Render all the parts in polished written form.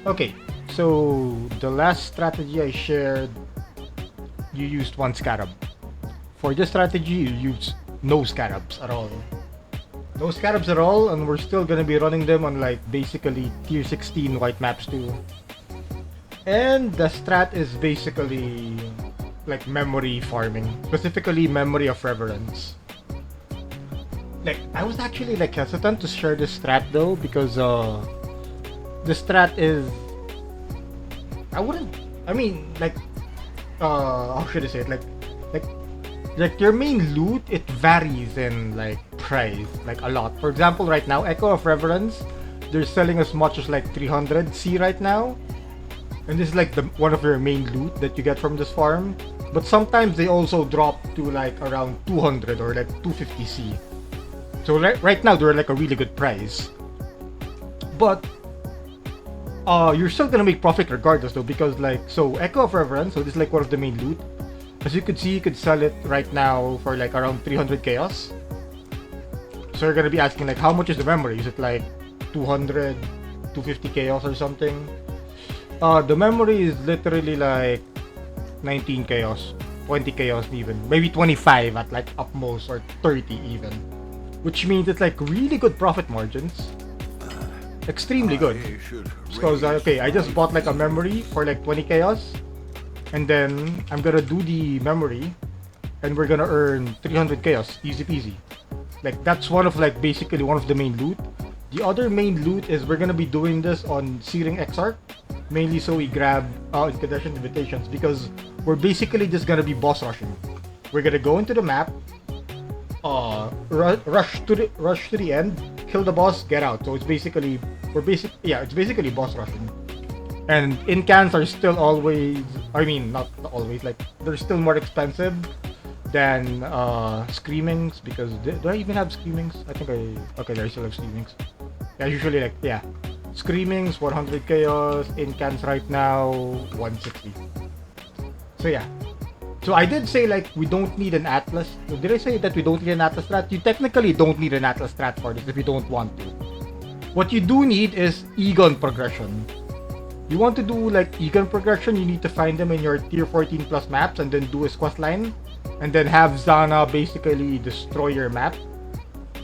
Okay, so the last strategy I shared, you used one scarab. For this strategy, you use no scarabs at all. No scarabs at all, and we're still gonna be running them on like basically tier 16 white maps too. And the strat is basically like memory farming, specifically memory of reverence. Like I was actually like hesitant to share this strat though because the strat is I wouldn't I mean like how should I say it like like your main loot it varies in like price like a lot. For example, right now Echo of Reverence they're selling as much as like 300 C right now, and this is like the one of your main loot that you get from this farm. But sometimes they also drop to like around 200 or like 250 C. So right now they're like a really good price. But you're still gonna make profit regardless though, because like so Echo of Reverence, so this is like one of the main loot. As you could see, you could sell it right now for like around 300 chaos. So you're gonna be asking like how much is the memory? Is it like 200, 250 chaos or something? The memory is literally like 19 chaos, 20 chaos even, maybe 25 at like upmost or 30 even. Which means it's like really good profit margins. Extremely good. Because okay, I just bought like a memory for like 20 chaos. And then I'm gonna do the memory and we're gonna earn 300 chaos, easy peasy. Like that's one of like basically one of the main loot. The other main loot is we're gonna be doing this on Searing Exarch, mainly so we grab incandescent invitations, because we're basically just gonna be boss rushing. We're gonna go into the map, rush to the end, kill the boss, get out. So it's basically it's basically boss rushing. And incans are still always, I mean, not always, like, they're still more expensive than screamings, because, do I even have screamings? I think okay, I still have screamings. Yeah, usually, like, yeah. Screamings, 100 chaos, incans right now, 160. So, yeah. So, I did say, like, we don't need an Atlas. Did I say that we don't need an Atlas strat? You technically don't need an Atlas strat for this if you don't want to. What you do need is Egon progression. You want to do like Egon progression, you need to find them in your tier 14 plus maps and then do his quest line. And then have Zana basically destroy your map.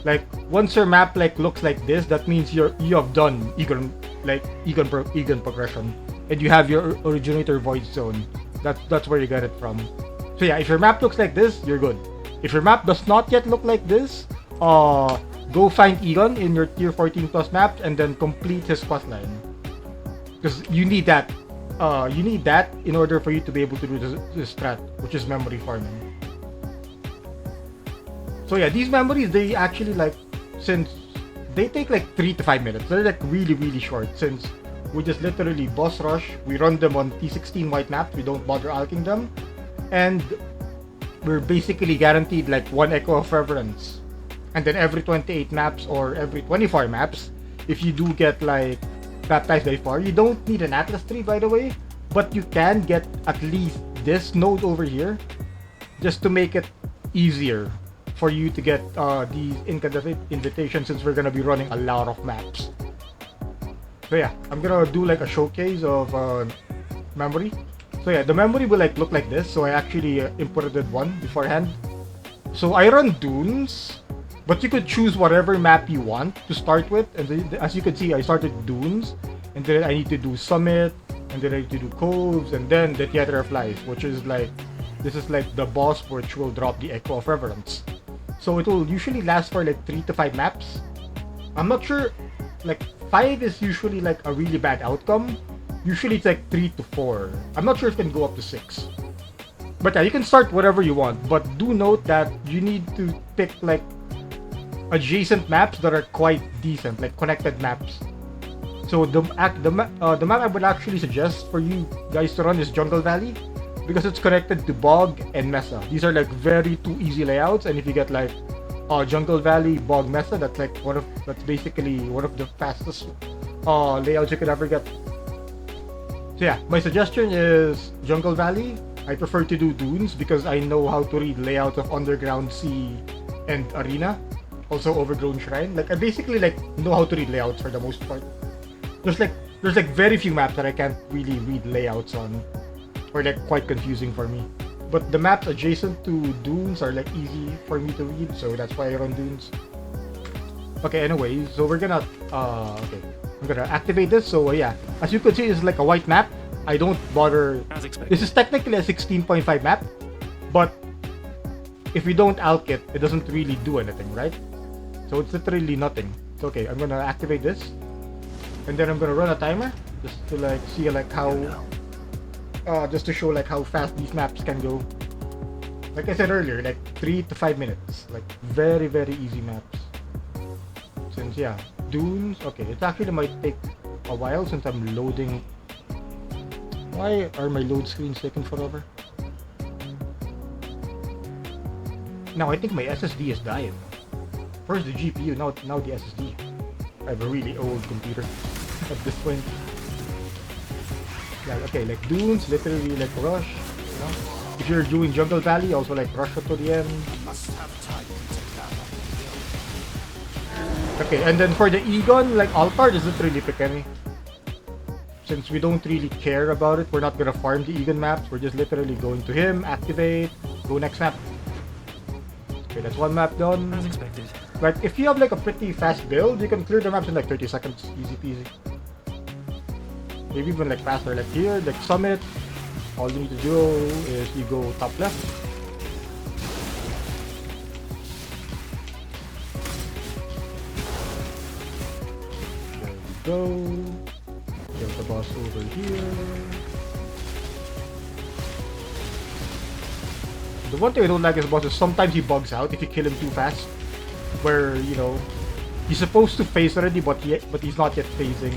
Like once your map like looks like this, that means you have done Egon progression. And you have your originator void zone. That's where you get it from. So yeah, if your map looks like this, you're good. If your map does not yet look like this, go find Egon in your tier 14 plus maps and then complete his quest line. Because you need that in order for you to be able to do this strat, which is memory farming. So yeah, these memories, they actually like, since they take like 3 to 5 minutes, they're like really short, since we just literally boss rush, we run them on T16 white maps, we don't bother alking them, and we're basically guaranteed like 1 Echo of Reverence. And then every 28 maps or every 24 maps, if you do get like baptized by far, you don't need an Atlas tree by the way, but you can get at least this node over here just to make it easier for you to get these incandescent invitations, since we're gonna be running a lot of maps. So yeah, I'm gonna do like a showcase of memory. So yeah, the memory will like look like this. So I actually imported one beforehand. So I run dunes, but you could choose whatever map you want to start with. And as you can see, I started dunes, and then I need to do summit, and then I need to do coves, and then the theater of life, which is like, this is like the boss which will drop the Echo of Reverence. So it will usually last for like 3 to 5 maps. I'm not sure, like 5 is usually like a really bad outcome. Usually it's like 3 to 4. I'm not sure if it can go up to 6. But yeah, you can start whatever you want, but do note that you need to pick like adjacent maps that are quite decent, like connected maps. So the map I would actually suggest for you guys to run is Jungle Valley, because it's connected to Bog and Mesa. These are like very 2 easy layouts, and if you get like Jungle Valley, Bog, Mesa, that's basically one of the fastest layouts you could ever get. So yeah, my suggestion is Jungle Valley. I prefer to do dunes because I know how to read layouts of Underground, Sea, and Arena. Also Overgrown Shrine. Like I basically like know how to read layouts for the most part. There's there's like very few maps that I can't really read layouts on, or like quite confusing for me. But the maps adjacent to dunes are like easy for me to read, so that's why I run dunes. Okay, anyway, so we're gonna okay, I'm gonna activate this. So yeah, as you can see, it's like a white map. I don't bother. As expected. This is technically a 16.5 map, but if we don't alk it, it doesn't really do anything, right? So it's literally nothing. So, okay, I'm gonna activate this, and then I'm gonna run a timer just to like see like how, just to show like how fast these maps can go. Like I said earlier, like 3 to 5 minutes, like very easy maps. Since yeah, dunes. Okay, it actually might take a while since I'm loading. Why are my load screens taking forever? Now I think my SSD is dying. First the GPU, now the SSD. I have a really old computer at this point. Yeah, okay, like dunes, literally like rush, you know. If you're doing Jungle Valley, also like rush up to the end. Okay, and then for the Egon, like Altar doesn't really pick any. Since we don't really care about it, we're not gonna farm the Egon maps. We're just literally going to him, activate, go next map. Okay, that's one map done. As expected. Like, if you have like a pretty fast build, you can clear the maps in like 30 seconds, easy peasy. Maybe even like faster, like here, like Summit. All you need to do is you go top left. There we go. Get the boss over here. The one thing I don't like is boss is sometimes he bugs out if you kill him too fast. Where, you know, he's supposed to phase already, but he's not yet phasing.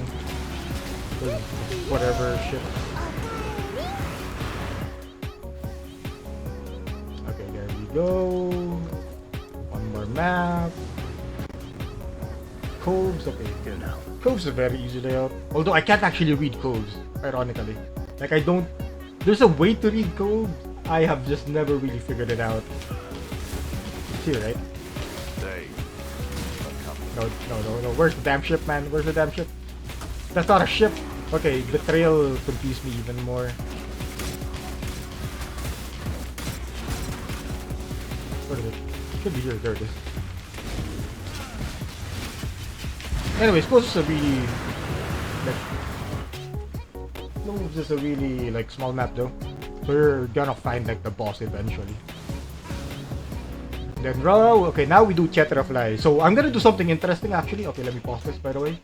Whatever shit. Okay, there we go. One more map. Coves, okay, good. Coves is a very easy layout. Although I can't actually read coves, ironically. Like I don't... There's a way to read coves. I have just never really figured it out. It's here, right? No. Where's the damn ship, man? Where's the damn ship? That's not a ship. Okay, betrayal confused me even more. Where is it? It should be here. There it is. Anyway, suppose it's a really like no, this is a really like small map though. So we're gonna find like the boss eventually. Then row. Okay, now we do Chetrafly. So I'm gonna do something interesting actually. Okay, let me pause this by the way.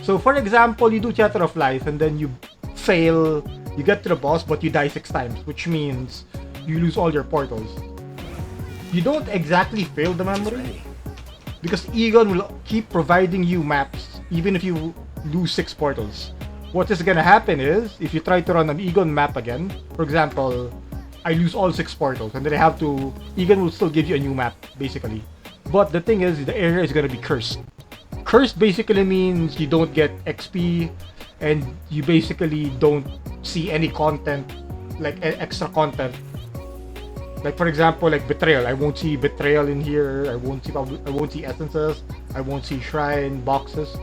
So for example, you do Chetraflies and then you fail. You get to the boss, but you die 6 times, which means you lose all your portals. You don't exactly fail the memory, because Egon will keep providing you maps even if you lose 6 portals. What is gonna happen is, if you try to run an Egon map again, for example, I lose all 6 portals and then I have to... Egon will still give you a new map, basically. But the thing is, the area is gonna be cursed. Cursed basically means you don't get XP and you basically don't see any content, like extra content. Like for example, like Betrayal. I won't see Betrayal in here. I won't see essences. I won't see shrine boxes.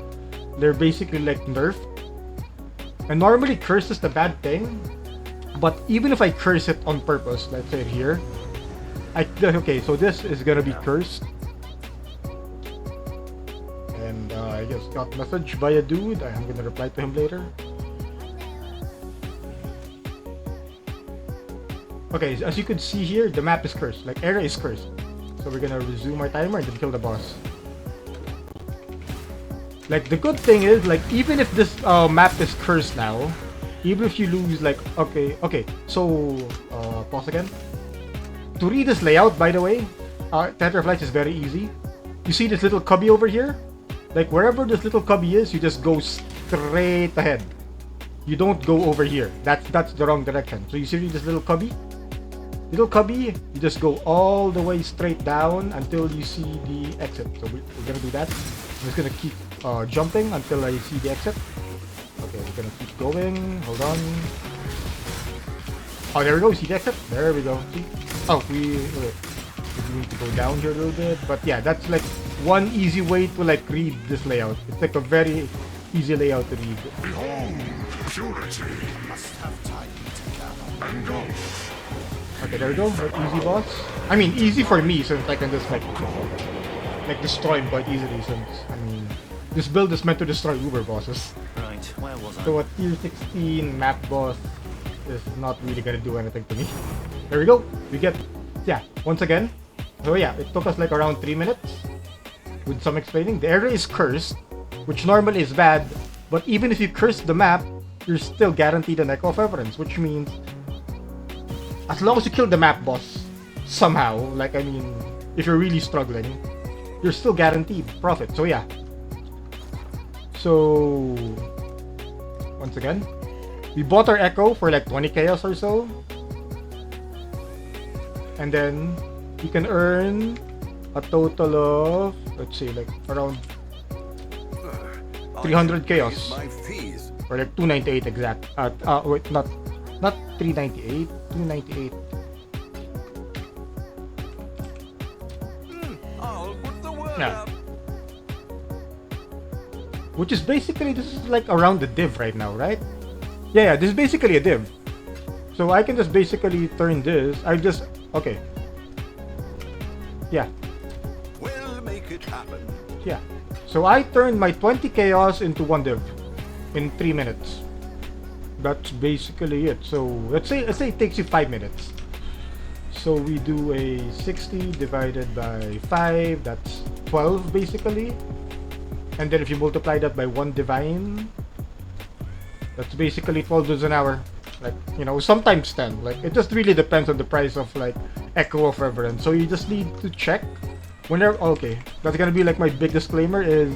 They're basically like nerfed. And normally curse is the bad thing. But even if I curse it on purpose, let's say here, okay, so this is gonna be cursed. And I just got a message by a dude. I'm gonna reply to him later. Okay, as you can see here, the map is cursed. Like, area is cursed. So we're gonna resume our timer and then kill the boss. Like, the good thing is, like, even if this map is cursed now, even if you lose, like, okay, so, pause again. To read this layout, by the way, Tetraflight is very easy. You see this little cubby over here? Like, wherever this little cubby is, you just go straight ahead. You don't go over here. That's the wrong direction. So you see this little cubby? Little cubby, you just go all the way straight down until you see the exit. So we're gonna do that. I'm just gonna keep jumping until I see the exit. Okay, we're gonna keep going. Hold on. Oh, there we go. See the exit? There we go. See? Oh, we need to go down here a little bit. But yeah, that's like one easy way to like read this layout. It's like a very easy layout to read. Behold, purity must have time to gather and go. Okay, there we go. Easy boss. I mean, easy for me since I can just like destroy him quite easily. Since I mean, this build is meant to destroy Uber bosses. Right, where was I? So a tier 16 map boss is not really gonna do anything to me. There we go. We get, yeah, once again. So yeah, it took us like around 3 minutes with some explaining. The area is cursed, which normally is bad, but even if you curse the map, you're still guaranteed an Echo of Reverence, which means as long as you kill the map boss somehow, like I mean, if you're really struggling, you're still guaranteed profit. So yeah. So once again, we bought our Echo for like 20 chaos or so, and then you can earn a total of, let's say, like around 300 chaos, or like 298 exact. Wait, not 398, 298. I'll put the word Yeah. up. Which is basically, this is like around the div right now, right? Yeah, this is basically a div. So I can just basically turn this. Okay. Yeah. We'll make it happen. Yeah. So I turned my 20 chaos into one div in 3 minutes. That's basically it. So let's say it takes you 5 minutes. So we do a 60 divided by 5, that's 12 basically. And then if you multiply that by 1 divine, that's basically 12 an hour. Like, you know, sometimes 10. Like, it just really depends on the price of like Echo of Reverence. So you just need to check whenever. Okay, that's gonna be like my big disclaimer is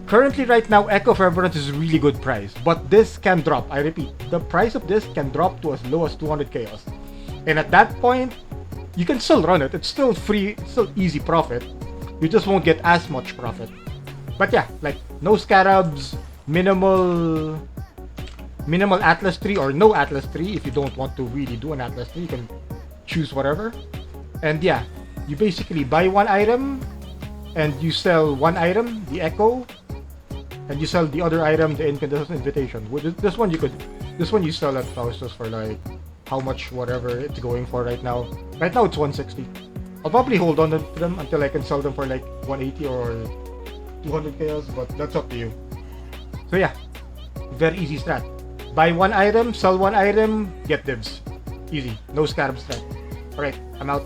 currently right now Echo of Reverence is a really good price, but this can drop. I repeat, the price of this can drop to as low as 200 chaos, and at that point you can still run it. It's still free, it's still easy profit. You just won't get as much profit. But yeah, like no scarabs, minimal Atlas tree or no Atlas tree. If you don't want to really do an Atlas tree, you can choose whatever. And yeah, you basically buy one item and you sell one item, the Echo, and you sell the other item, the Incandescent Invitation. This one you sell at Faustus for like how much, whatever it's going for right now. Right now it's 160. I'll probably hold on to them until I can sell them for like 180 or 200 chaos, but that's up to you. So yeah, very easy strat. Buy one item, sell one item, get divs. Easy, no scarab strat. Alright, I'm out.